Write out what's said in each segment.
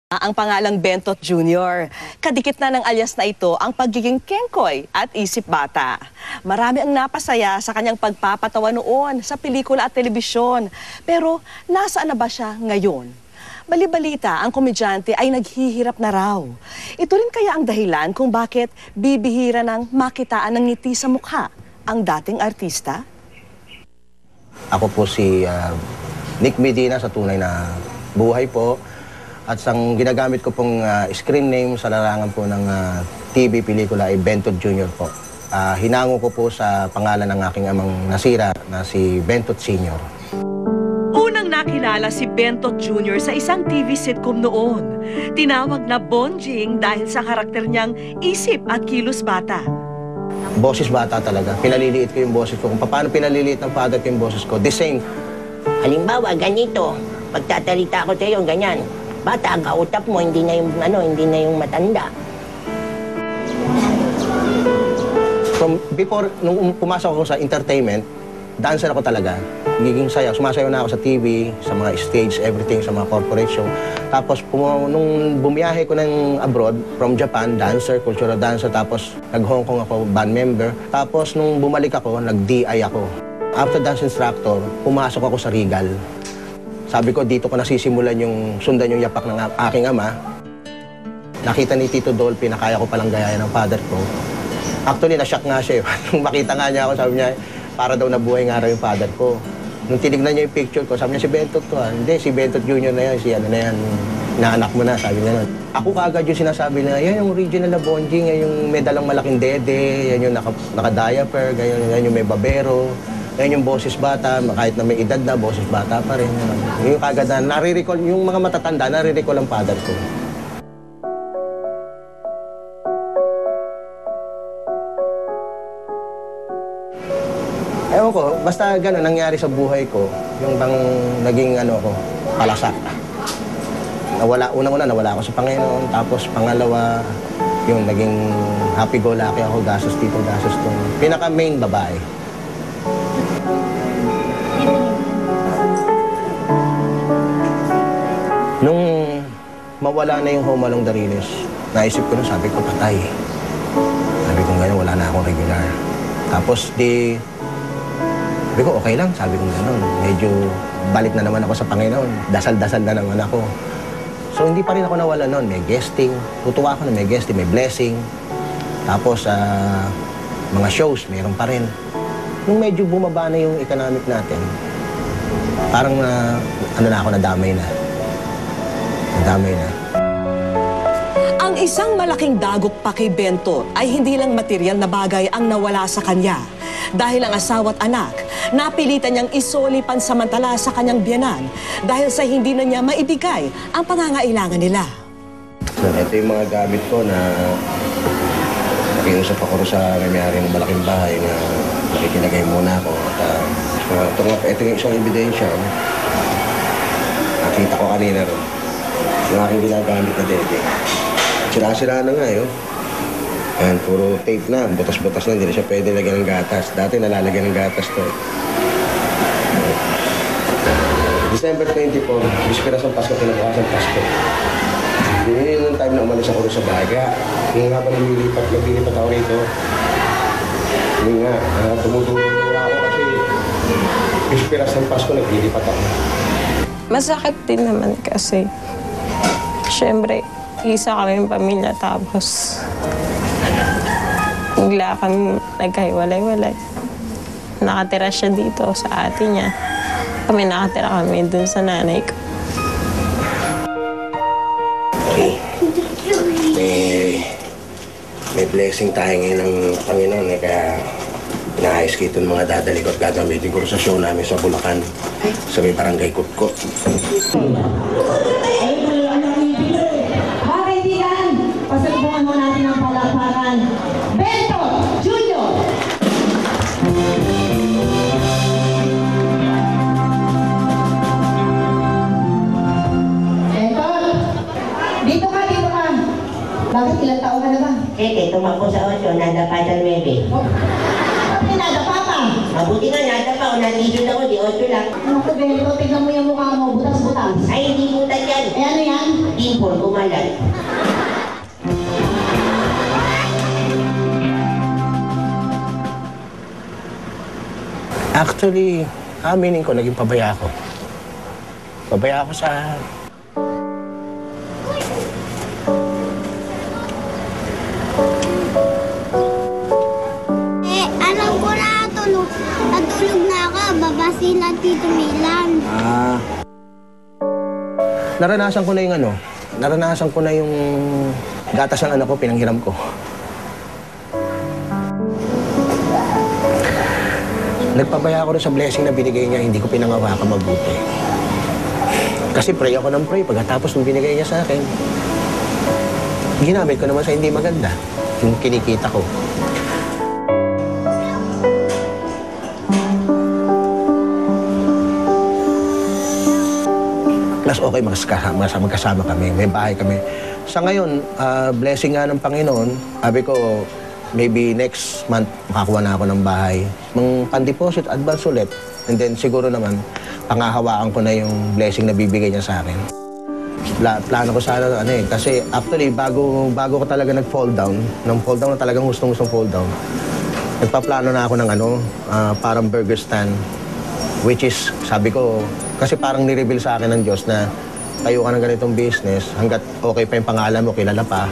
Ang pangalang Bentot Jr. Kadikit na ng alias na ito ang pagiging kengkoy at isip bata. Marami ang napasaya sa kanyang pagpapatawa noon sa pelikula at telebisyon. Pero nasaan na ba siya ngayon? Bali-balita, ang komedyante ay naghihirap na raw. Ito rin kaya ang dahilan kung bakit bibihira ng makitaan ng ngiti sa mukha ang dating artista? Ako po si Nick Medina sa tunay na buhay po. At ang ginagamit ko pong screen name sa larangan po ng TV pelikula ay Bentot Jr. po. Hinango ko po sa pangalan ng aking amang nasira na si Bentot Sr. Unang nakilala si Bentot Jr. sa isang TV sitcom noon. Tinawag na Bonjing dahil sa karakter niyang isip at kilos bata. Boses bata talaga. Pinaliliit ko yung boses ko. Kung paano pinaliliit ng father ko yung boses ko, the same. Halimbawa, ganito. Pagtatalita ko sa iyo, ganyan. Bata, ang kautap mo, hindi na yung matanda. Before, nung pumasok ako sa entertainment, dancer ako talaga. Giging sayaw. Sumasayaw na ako sa TV, sa mga stage, everything, sa mga corporate show. Tapos, nung bumiyahe ko ng abroad, from Japan, dancer, cultural dancer, tapos nag-Hong Kong ako, band member. Tapos, nung bumalik ako, nag-DI ako. After dance instructor, pumasok ako sa Regal. Sabi ko, dito ko nasisimulan yung sundan yung yapak ng aking ama. Nakita ni Tito Dolphy na kaya ko palang gayahin ng father ko. Actually, na-shock nga siya. Nung makita nga niya ako, sabi niya, para daw nabuhay nga raw yung father ko. Nung tinignan niya yung picture ko, sabi niya, si Bentot to. Hindi, si Bentot Jr. na yan, si ano na yan, naanak mo na, sabi niya nun. Ako kaagad yung sinasabi na, yan yung original na Bonjing, yan yung may dalang malaking dede, yan yung naka-diaper, yan yung may babero. Ngayon yung boses bata, kahit na may edad na, boses bata pa rin. Yung kagad na, nare-recall, yung mga matatanda, nare-recall ang father ko. Ewan ko, basta gano'n nangyari sa buhay ko, yung bang naging ko, palasak. Unang-una, nawala ako sa Panginoon, tapos pangalawa, yung naging happy-go-lucky ako, gastos dito, gastos doon. Pinaka-main babae. Nung mawala na yung Home Along the Riles, naisip ko na, sabi ko, patay. Sabi ko ngayon, wala na akong regular. Tapos sabi ko, okay lang, sabi ko gano'n. Medyo balik na naman ako sa Panginoon. Dasal-dasal na naman ako. So hindi pa rin ako nawala noon. May guesting. Tutuwa ako na may guesting, may blessing. Tapos mga shows, mayroon pa rin. Nung medyo bumaba na yung economic natin, parang nadamay na. Nadamay na. Ang isang malaking dagok pa kay Bentot ay hindi lang material na bagay ang nawala sa kanya. Dahil ang asawa at anak, napilitan niyang isoli pansamantala sa kanyang biyanan dahil sa hindi na niya maibigay ang pangangailangan nila. So, ito yung mga gamit ko na nakiusap ako sa may-ari ng malaking bahay na nakikinagay muna ako. At ito yung isang ebidensya. Nakita ko kanina rin. Yung aking ginagamit na dede. Sira-sira na nga yun. Ayan, puro tape na. Butas-butas na. Hindi na siya pwede lagyan ng gatas. Dati nalalagyan ng gatas to. December 24, bispiras ng Pasko, pinabukas ng Pasko. Yun yung time na umalis ako sa bahay. Yung nga pa naglilipat ako rito. Yung nga, tumutulong ako kasi bispiras ng Pasko, naglilipat ako. Masakit din naman kasi siyempre, isa kami ng pamilya tapos bigla kami nagkahiwalay-walay. Nakatira siya dito sa ate niya. Nakatira kami dun sa nanay ko. Okay. May blessing tayo ngayon ng Panginoon kaya inaayos ko itong mga dadali ko at gagamitin ko sa show namin sa Bulacan, sa may barangay Kutkot. Pasalubungan mo natin ang palakpakan. Bentot Jr. Bentot! Dito ka. Bakit ilang taon ka na ba? Tumakbo sa 8, nadapa sa 9. Bakit nadapa ka? Mabuti nga, nadapa o nandito ako, di 8 lang. Naku, Bentot, tignan mo yung mukha mo, butas-butas. Ay, hindi butas yan. Eh, ano yan? Di sipon, kumalat. Actually, aminin ko, naging pabaya ako. Pabaya ako sa... Alam ko na natulog na ako. Babasi na Tito Milan. Naranasan ko na yung ano, naranasan ko na yung gatas ng anak ko, pinanghiram ko. Nagpabaya ako rin sa blessing na binigay niya, hindi ko pinangawakan mabuti. Kasi pray ako ng pray, pagkatapos nung binigay niya sa akin, ginamit ko naman sa hindi maganda, yung kinikita ko. Plus okay, magkasama kami, may bahay kami. Sa ngayon, blessing nga ng Panginoon, sabi ko, maybe next month makakuha na ako ng bahay. Mang pan-deposit, advance ulit. And then siguro naman, pangahawaan ko na yung blessing na bibigay niya sa akin. Plano ko sana, kasi actually, bago ko talaga nag-fall down, nang fall down na talagang gustong fall down, nagpaplano na ako ng parang burger stand, which is, sabi ko, kasi parang nireveal sa akin ng Diyos na tayo ka ng ganitong business, hanggat okay pa yung pangalan mo, kilala pa.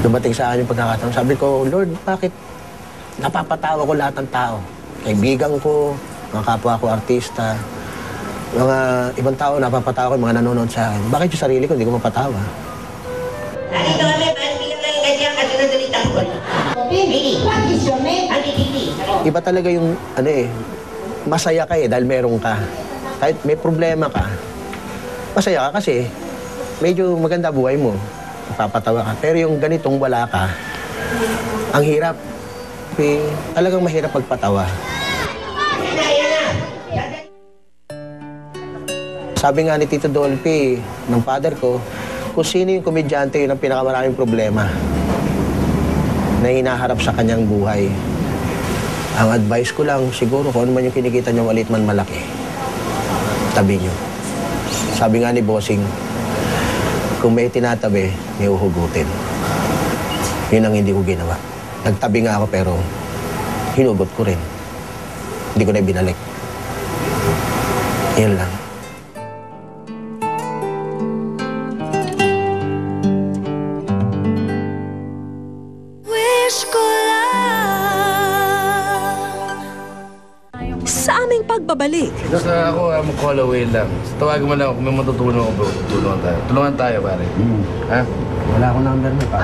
Dumating sa akin yung pagkakataon. Sabi ko, Lord, bakit napapatawa ko lahat ng tao? Kaibigan ko, mga kapwa ko artista, mga ibang tao napapatawa ko, yung mga nanonood sa akin. Bakit yung sarili ko hindi ko mapatawa? Nandito kami, parang bilang ng ganyan kasi nadalita ko. Baby, what is your name? Iba talaga yung, masaya ka dahil meron ka. Kahit may problema ka, masaya ka kasi medyo maganda buhay mo. Papatawa ka. Pero yung ganitong wala ka, ang hirap. Talagang mahirap magpatawa. Sabi nga ni Tito Dolphy, ng father ko, kung sino yung komedyante, yun ang pinakamaraming problema na hinaharap sa kanyang buhay. Ang advice ko lang, siguro kung ano man yung kinikita niyo, maliit man malaki, tabi niyo. Sabi nga ni Bossing, kung may tinatabi, may uhugutin. Yun ang hindi ko ginawa. Nagtabi nga ako pero hinugot ko rin. Hindi ko na binalik. Yun lang. Sa aming pagbabalik, Basta ako, call away lang. Tawagan mo lang ako kung may matutunan ko, bro. Tulungan tayo. Tulungan tayo, pare. Ha? Wala akong number mo pa.